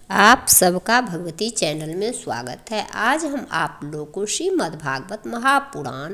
आप सबका भगवती चैनल में स्वागत है। आज हम आप लोगों को श्रीमद् भागवत महापुराण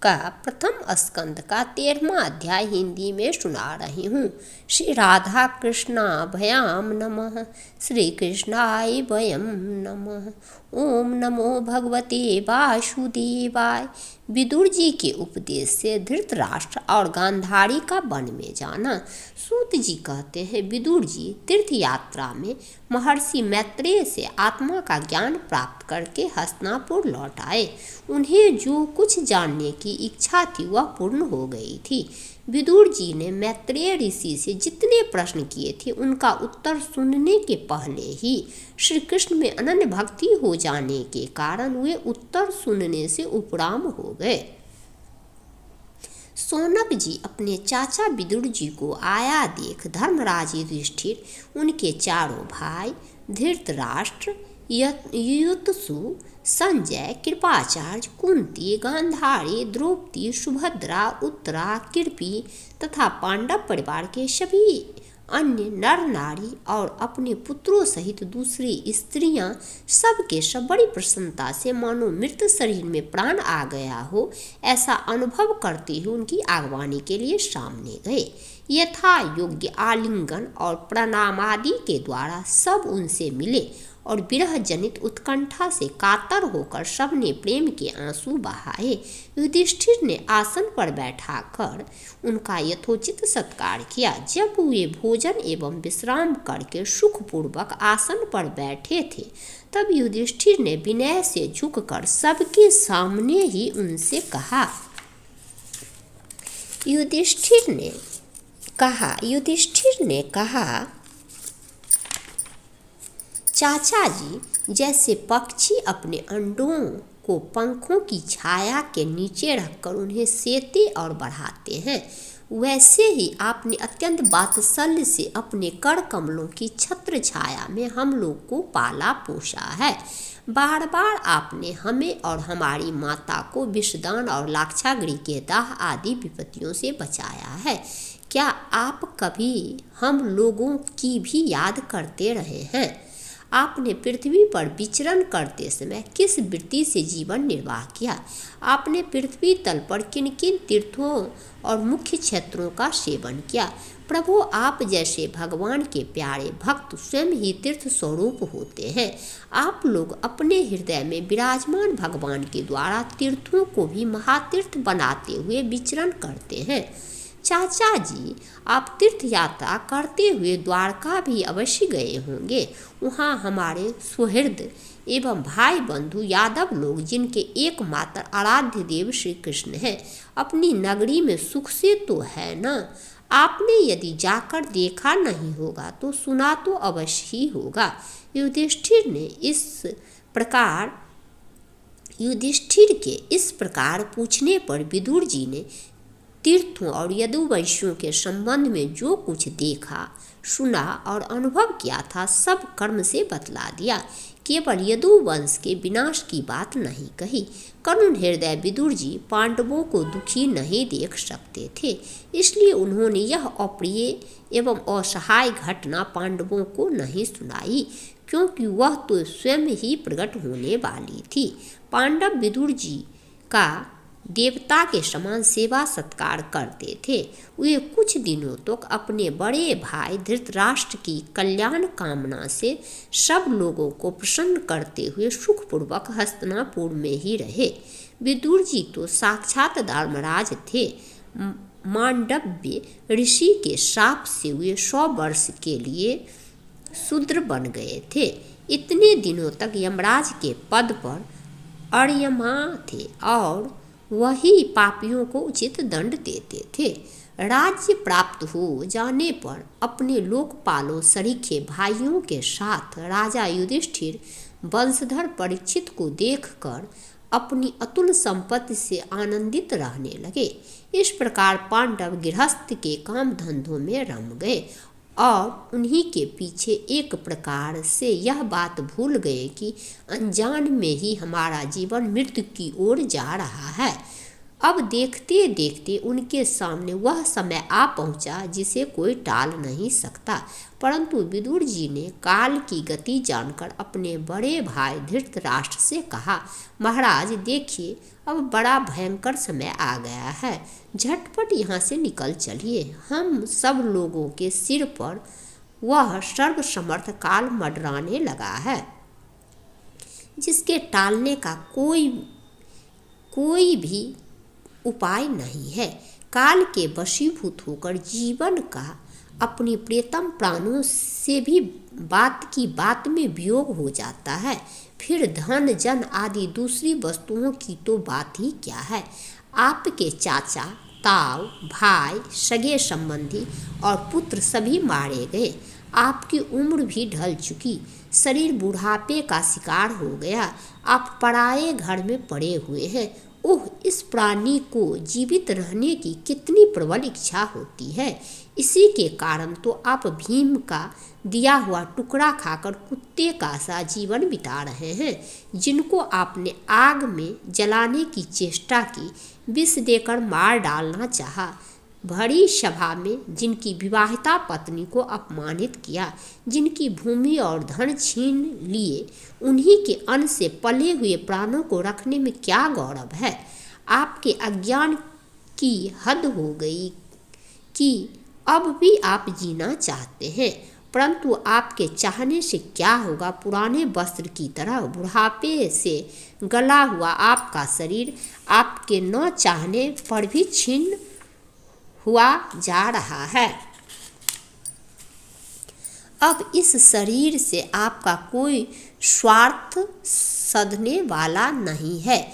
का प्रथम स्कंद का 13वां अध्याय हिंदी में सुना रही हूँ। श्री राधा कृष्णाभयाम नमः। श्री कृष्णाय वयम नमः। ओम नमो भगवते वासुदेवाय। विदुर जी के उपदेश से धृतराष्ट्र और गांधारी का वन में जाना। सूत जी कहते हैं, विदुर जी तीर्थ यात्रा में महर्षि मैत्रेय से आत्मा का ज्ञान प्राप्त करके हस्तिनापुर लौट आए। उन्हें जो कुछ जानने की इच्छा थी वह पूर्ण हो गई थी। विदुर जी ने मैत्रेय ऋषि से जितने प्रश्न किए थे उनका उत्तर सुनने के पहले ही श्री कृष्ण में अनन्य भक्ति हो जाने के कारण वे उत्तर सुनने से उपराम हो गए। सौनक जी अपने चाचा विदुर जी को आया देख धर्मराज युधिष्ठिर, उनके चारों भाई धृतराष्ट्र, युयुत्सु, संजय, कृपाचार्य, कुंती, गांधारी, द्रौपदी, सुभद्रा, उत्तरा, कृपी तथा पांडव परिवार के सभी अन्य नर नारी और अपने पुत्रों सहित दूसरी स्त्रियां सबके सब बड़ी प्रसन्नता से मानो मृत शरीर में प्राण आ गया हो ऐसा अनुभव करते हुए उनकी आगवानी के लिए सामने गए। यथा योग्य आलिंगन और प्रणाम आदि के द्वारा सब उनसे मिले और विरह जनित उत्कंठा से कातर होकर सबने प्रेम के आंसू बहाए। युधिष्ठिर ने आसन पर बैठाकर उनका यथोचित सत्कार किया। जब वे भोजन एवं विश्राम करके सुखपूर्वक आसन पर बैठे थे तब युधिष्ठिर ने विनय से झुककर सबके सामने ही उनसे कहा। युधिष्ठिर ने कहा, चाचा जी, जैसे पक्षी अपने अंडों को पंखों की छाया के नीचे रखकर उन्हें सेते और बढ़ाते हैं, वैसे ही आपने अत्यंत वात्सल्य से अपने कर कमलों की छत्र छाया में हम लोग को पाला पोषा है। बार बार आपने हमें और हमारी माता को विषदान और लाक्षागृह के दाह आदि विपत्तियों से बचाया है। क्या आप कभी हम लोगों की भी याद करते रहे हैं? आपने पृथ्वी पर विचरण करते समय किस वृत्ति से जीवन निर्वाह किया? आपने पृथ्वी तल पर किन किन तीर्थों और मुख्य क्षेत्रों का सेवन किया? प्रभु, आप जैसे भगवान के प्यारे भक्त स्वयं ही तीर्थ स्वरूप होते हैं। आप लोग अपने हृदय में विराजमान भगवान के द्वारा तीर्थों को भी महातीर्थ बनाते हुए विचरण करते हैं। चाचा जी, आप तीर्थ यात्रा करते हुए द्वारका भी अवश्य गए होंगे। वहाँ हमारे सुहृद एवं भाई बंधु यादव लोग, जिनके एकमात्र आराध्य देव श्री कृष्ण हैं, अपनी नगरी में सुख से तो है ना? आपने यदि जाकर देखा नहीं होगा तो सुना तो अवश्य ही होगा। युधिष्ठिर के इस प्रकार पूछने पर विदुर जी ने तीर्थों और यदुवंशियों के संबंध में जो कुछ देखा, सुना और अनुभव किया था सब कर्म से बतला दिया। केवल यदुवंश के विनाश की बात नहीं कही। करुण हृदय विदुर जी पांडवों को दुखी नहीं देख सकते थे, इसलिए उन्होंने यह अप्रिय एवं असहाय घटना पांडवों को नहीं सुनाई, क्योंकि वह तो स्वयं ही प्रकट होने वाली थी। पांडव विदुर जी का देवता के समान सेवा सत्कार करते थे। वे कुछ दिनों तक अपने बड़े भाई धृतराष्ट्र की कल्याण कामना से सब लोगों को प्रसन्न करते हुए सुखपूर्वक हस्तिनापुर में ही रहे। विदुर जी तो साक्षात धर्मराज थे। मांडव्य ऋषि के शाप से वे 100 वर्ष के लिए शूद्र बन गए थे। इतने दिनों तक यमराज के पद पर अर्यमा थे और वही पापियों को उचित दंड देते थे। राज्य प्राप्त हो जाने पर अपने लोकपालों सरीखे भाइयों के साथ राजा युधिष्ठिर वंशधर परीक्षित को देखकर अपनी अतुल संपत्ति से आनंदित रहने लगे। इस प्रकार पांडव गृहस्थ के काम धंधों में रम गए और उन्हीं के पीछे एक प्रकार से यह बात भूल गए कि अनजान में ही हमारा जीवन मृत्यु की ओर जा रहा है। अब देखते देखते उनके सामने वह समय आ पहुंचा जिसे कोई टाल नहीं सकता। परंतु विदुर जी ने काल की गति जानकर अपने बड़े भाई धृतराष्ट्र से कहा, महाराज देखिए, अब बड़ा भयंकर समय आ गया है, झटपट यहाँ से निकल चलिए। हम सब लोगों के सिर पर वह सर्वसमर्थ काल मंडराने लगा है, जिसके टालने का कोई भी उपाय नहीं है। काल के वशीभूत होकर जीवन का अपनी प्रियतम प्राणों से भी बात में वियोग हो जाता है, फिर धन जन आदि दूसरी वस्तुओं की तो बात ही क्या है। आपके चाचा, ताऊ, भाई, सगे संबंधी और पुत्र सभी मारे गए। आपकी उम्र भी ढल चुकी, शरीर बुढ़ापे का शिकार हो गया। आप पराये घर में पड़े हुए हैं। ओह, इस प्राणी को जीवित रहने की कितनी प्रबल इच्छा होती है। इसी के कारण तो आप भीम का दिया हुआ टुकड़ा खाकर कुत्ते का सा जीवन बिता रहे हैं, जिनको आपने आग में जलाने की चेष्टा की, विष देकर मार डालना चाहा। भरी सभा में जिनकी विवाहिता पत्नी को अपमानित किया, जिनकी भूमि और धन छीन लिए, उन्हीं के अन्न से पले हुए प्राणों को रखने में क्या गौरव है। आपके अज्ञान की हद हो गई कि अब भी आप जीना चाहते हैं, परंतु आपके चाहने से क्या होगा। पुराने वस्त्र की तरह बुढ़ापे से गला हुआ आपका शरीर आपके न चाहने पर भी छीन हुआ जा रहा है। अब इस शरीर से आपका कोई स्वार्थ सधने वाला नहीं है।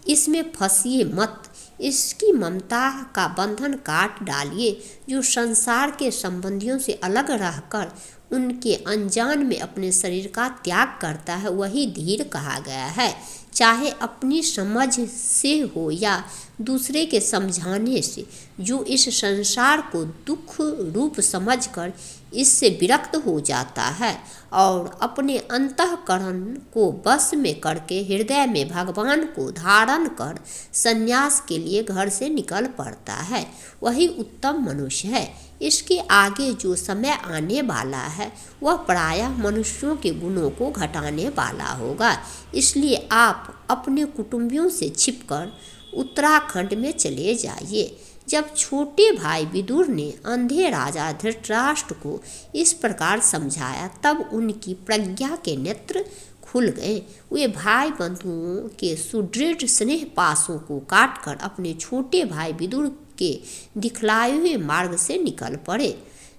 इसमें फंसिए मत, इसकी ममता का बंधन काट डालिए। जो संसार के संबंधियों से अलग रहकर उनके अनजान में अपने शरीर का त्याग करता है, वही धीर कहा गया है। चाहे अपनी समझ से हो या दूसरे के समझाने से, जो इस संसार को दुख रूप समझकर इससे विरक्त हो जाता है और अपने अंतःकरण को वश में करके हृदय में भगवान को धारण कर संन्यास के लिए घर से निकल पड़ता है, वही उत्तम मनुष्य है। इसके आगे जो समय आने वाला है वह प्रायः मनुष्यों के गुणों को घटाने वाला होगा। इसलिए आप अपने कुटुंबियों से छिपकर उत्तराखंड में चले जाइए। जब छोटे भाई विदुर ने अंधे राजा धृतराष्ट्र को इस प्रकार समझाया, तब उनकी प्रज्ञा के नेत्र खुल गए। वे भाई बंधुओं के सुदृढ़ स्नेह पासों को काटकर अपने छोटे भाई विदुर के दिखलाए हुए मार्ग से निकल पड़े।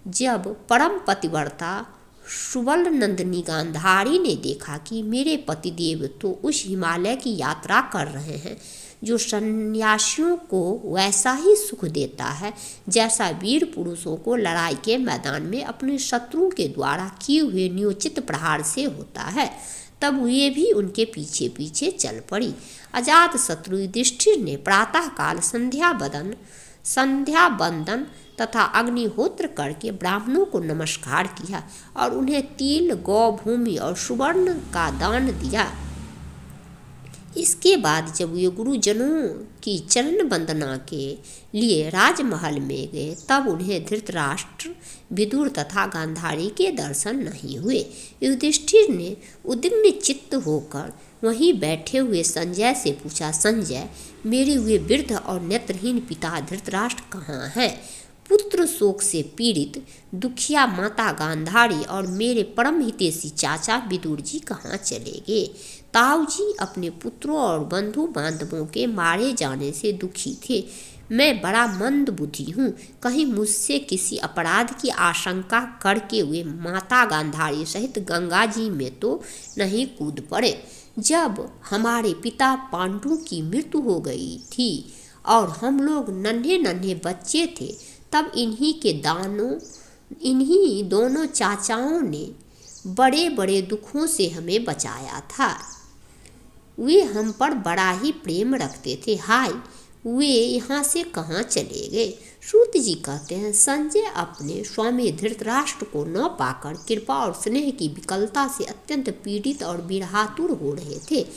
जब परम पतिव्रता सुबल नंदिनी गांधारी ने देखा कि मेरे पतिदेव तो उस हिमालय की यात्रा कर रहे हैं जो सन्यासियों को वैसा ही सुख देता है जैसा वीर पुरुषों को लड़ाई के मैदान में अपने शत्रुओं के द्वारा किए हुए नियोजित प्रहार से होता है, तब वे भी उनके पीछे पीछे चल पड़ी। अजात शत्रु युधिष्ठिर ने प्रातःकाल संध्या बंदन तथा अग्निहोत्र करके ब्राह्मणों को नमस्कार किया और उन्हें तिल, गौ, भूमि और सुवर्ण का दान दिया। इसके बाद जब वे गुरुजनों की चरण वंदना के लिए राजमहल में गए, तब उन्हें धृतराष्ट्र, विदुर तथा गांधारी के दर्शन नहीं हुए। युधिष्ठिर ने उद्विग्न चित्त होकर वहीं बैठे हुए संजय से पूछा, संजय, मेरे हुए वृद्ध और नेत्रहीन पिता धृतराष्ट्र कहाँ हैं? पुत्र शोक से पीड़ित दुखिया माता गांधारी और मेरे परम हितैषी चाचा विदुर जी कहाँ चले गए? ताऊ जी अपने पुत्रों और बंधु बांधवों के मारे जाने से दुखी थे। मैं बड़ा मंद बुद्धि हूँ, कहीं मुझसे किसी अपराध की आशंका करके वे माता गांधारी सहित गंगा जी में तो नहीं कूद पड़े। जब हमारे पिता पांडु की मृत्यु हो गई थी और हम लोग नन्हे नन्हे बच्चे थे, तब इन्हीं दोनों चाचाओं ने बड़े बड़े दुखों से हमें बचाया था। वे हम पर बड़ा ही प्रेम रखते थे। हाय, वे यहाँ से कहाँ चले गए? सूत जी कहते हैं, संजय अपने स्वामी धृतराष्ट्र को न पाकर कृपा और स्नेह की विकलता से अत्यंत पीड़ित और विरहातुर हो रहे थे।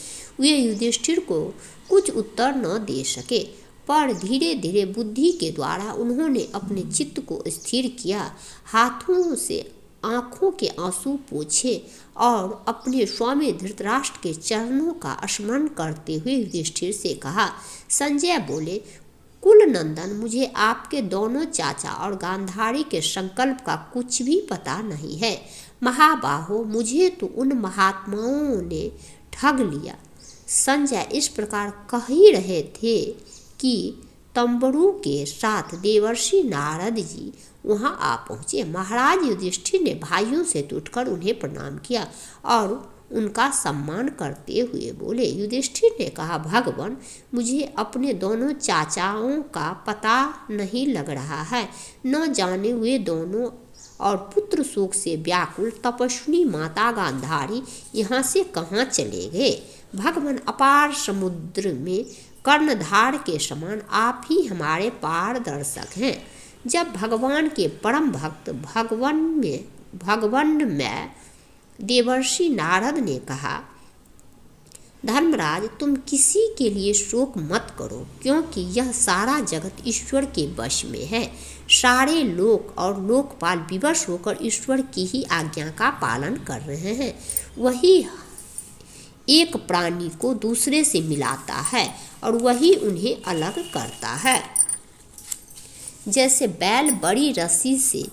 वे युधिष्ठिर को कुछ उत्तर न दे सके। पर धीरे धीरे बुद्धि के द्वारा उन्होंने अपने चित्त को स्थिर किया, हाथों से आंखों के आंसू पोंछे और अपने स्वामी धृतराष्ट्र के चरणों का स्मरण करते हुए युधिष्ठिर से कहा। संजय बोले, कुल नंदन, मुझे आपके दोनों चाचा और गांधारी के संकल्प का कुछ भी पता नहीं है। महाबाहो, मुझे तो उन महात्माओं ने ठग लिया। संजय इस प्रकार कह ही रहे थे कि तंबरू के साथ देवर्षि नारद जी वहां आ पहुंचे। महाराज युधिष्ठिर ने भाइयों से उठकर उन्हें प्रणाम किया और उनका सम्मान करते हुए बोले। युधिष्ठिर ने कहा, भगवान, मुझे अपने दोनों चाचाओं का पता नहीं लग रहा है। न जाने वे दोनों और पुत्र शोक से व्याकुल तपस्विनी माता गांधारी यहाँ से कहाँ चले गए। भगवान, अपार समुद्र में कर्णधार के समान आप ही हमारे पारदर्शक हैं। जब भगवान के परम भक्त भगवान में देवर्षि नारद ने कहा, धर्मराज, तुम किसी के लिए शोक मत करो, क्योंकि यह सारा जगत ईश्वर के वश में है। सारे लोक और लोकपाल विवश होकर ईश्वर की ही आज्ञा का पालन कर रहे हैं। वही एक प्राणी को दूसरे से मिलाता है और वही उन्हें अलग करता है। जैसे बैल बड़ी रस्सी से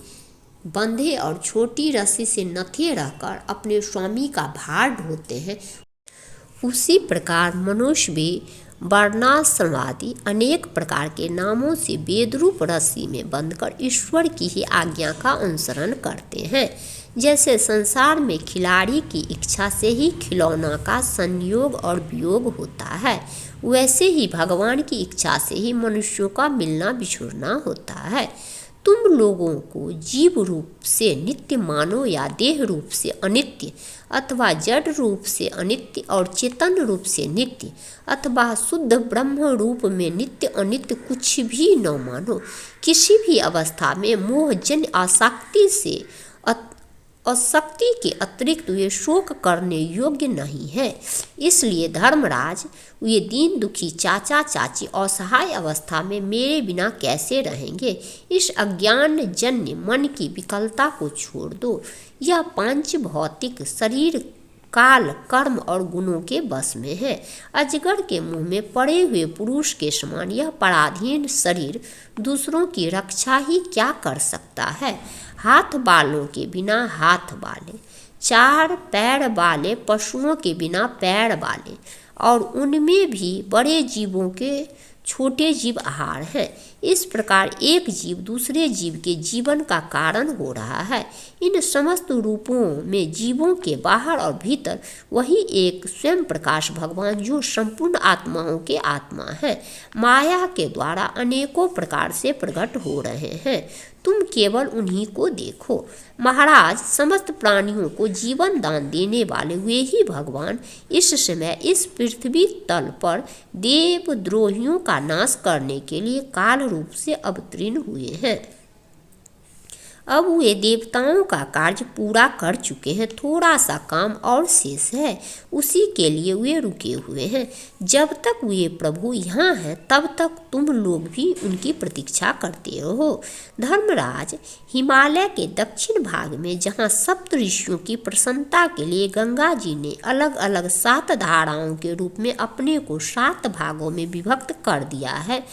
बंधे और छोटी रस्सी से नथे रहकर अपने स्वामी का भार ढोते हैं, उसी प्रकार मनुष्य भी वर्णाश्रमादि अनेक प्रकार के नामों से वेदरूप रस्सी में बंधकर ईश्वर की ही आज्ञा का अनुसरण करते हैं। जैसे संसार में खिलाड़ी की इच्छा से ही खिलौना का संयोग और वियोग होता है, वैसे ही भगवान की इच्छा से ही मनुष्यों का मिलना बिछुड़ना होता है। तुम लोगों को जीव रूप से नित्य मानो या देह रूप से अनित्य, अथवा जड़ रूप से अनित्य और चेतन रूप से नित्य, अथवा शुद्ध ब्रह्म रूप में नित्य अनित्य कुछ भी न मानो। किसी भी अवस्था में मोहजन्य आसक्ति से शक्ति के अतिरिक्त वे शोक करने योग्य नहीं है। इसलिए धर्मराज, वे दीन दुखी चाचा चाची असहाय अवस्था में मेरे बिना कैसे रहेंगे। इस अज्ञान जन्य मन की विकलता को छोड़ दो। यह पांच भौतिक शरीर काल कर्म और गुणों के बस में है। अजगर के मुंह में पड़े हुए पुरुष के समान यह पराधीन शरीर दूसरों की रक्षा ही क्या कर सकता है। हाथ बालों के बिना हाथ वाले, चार पैर वाले पशुओं के बिना पैर वाले, और उनमें भी बड़े जीवों के छोटे जीव आहार हैं। इस प्रकार एक जीव दूसरे जीव के जीवन का कारण हो रहा है। इन समस्त रूपों में जीवों के बाहर और भीतर वही एक स्वयं प्रकाश भगवान, जो संपूर्ण आत्माओं के आत्मा है, माया के द्वारा अनेकों प्रकार से प्रकट हो रहे हैं। तुम केवल उन्हीं को देखो। महाराज, समस्त प्राणियों को जीवन दान देने वाले वे ही भगवान इस समय इस पृथ्वी तल पर देवद्रोहियों का नाश करने के लिए काल रूप से अवतीर्ण हुए हैं। अब वे देवताओं का कार्य पूरा कर चुके हैं, थोड़ा सा काम और शेष है, उसी के लिए वे रुके हुए हैं। जब तक वे प्रभु यहाँ हैं तब तक तुम लोग भी उनकी प्रतीक्षा करते रहो। धर्मराज, हिमालय के दक्षिण भाग में जहाँ सप्त ऋषियों की प्रसन्नता के लिए गंगा जी ने अलग अलग 7 धाराओं के रूप में अपने को 7 भागों में विभक्त कर दिया है,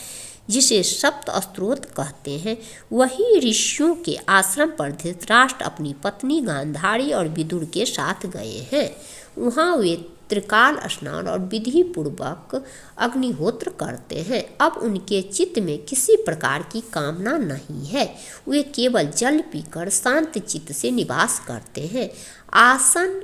जिसे सप्त स्त्रोत कहते हैं, वही ऋषियों के आश्रम पर धृतराष्ट्र अपनी पत्नी गांधारी और विदुर के साथ गए हैं। वहाँ वे त्रिकाल स्नान और विधि पूर्वक अग्निहोत्र करते हैं। अब उनके चित्त में किसी प्रकार की कामना नहीं है, वे केवल जल पीकर शांत चित्त से निवास करते हैं। आसन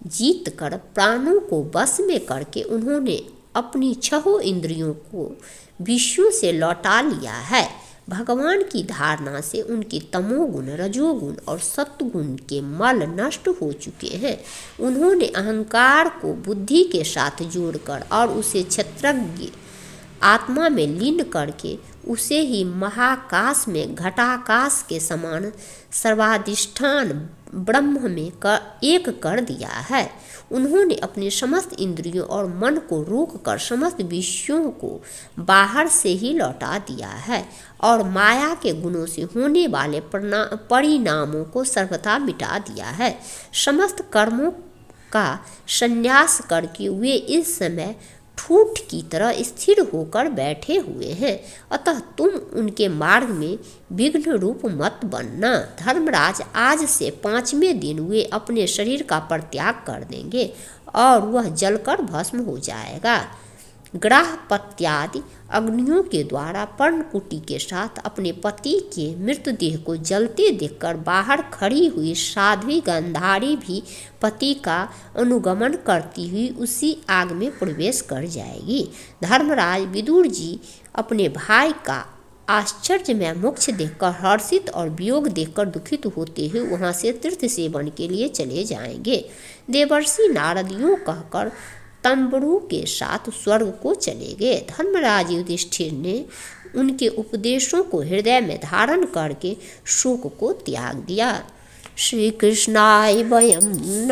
जीत कर प्राणों को वश में करके उन्होंने अपनी 6 इंद्रियों को विषयों से लौटा लिया है। भगवान की धारणा से उनके तमोगुण, रजोगुण और सत्वगुण के मल नष्ट हो चुके हैं। उन्होंने अहंकार को बुद्धि के साथ जोड़कर और उसे क्षत्रज्ञ आत्मा में लीन करके उसे ही महाकाश में घटाकाश के समान सर्वाधिष्ठान ब्रह्म में एक कर दिया है। उन्होंने अपने समस्त इंद्रियों और मन को रोककर समस्त विषयों को बाहर से ही लौटा दिया है और माया के गुणों से होने वाले परिणामों को सर्वथा मिटा दिया है। समस्त कर्मों का संन्यास करके वे इस समय ठूठ की तरह स्थिर होकर बैठे हुए हैं, अतः तुम उनके मार्ग में विघ्न रूप मत बनना। धर्मराज, आज से 5वें दिन वे अपने शरीर का परित्याग कर देंगे और वह जलकर भस्म हो जाएगा। ग्राहपत्यादि अग्नियों के द्वारा पर्णकुटी के साथ अपने पति के मृतदेह को जलते देखकर बाहर खड़ी हुई साध्वी गांधारी भी पति का अनुगमन करती हुई उसी आग में प्रवेश कर जाएगी। धर्मराज, विदुर जी अपने भाई का आश्चर्यमय मोक्ष देखकर हर्षित और वियोग देखकर दुखित होते हुए वहां से तीर्थ सेवन के लिए चले जाएंगे। देवर्षि नारद यूं कहकर तंबरू के साथ स्वर्ग को चले गए। धर्मराज युधिष्ठिर ने उनके उपदेशों को हृदय में धारण करके शोक को त्याग दिया। श्री कृष्णाय वयम्।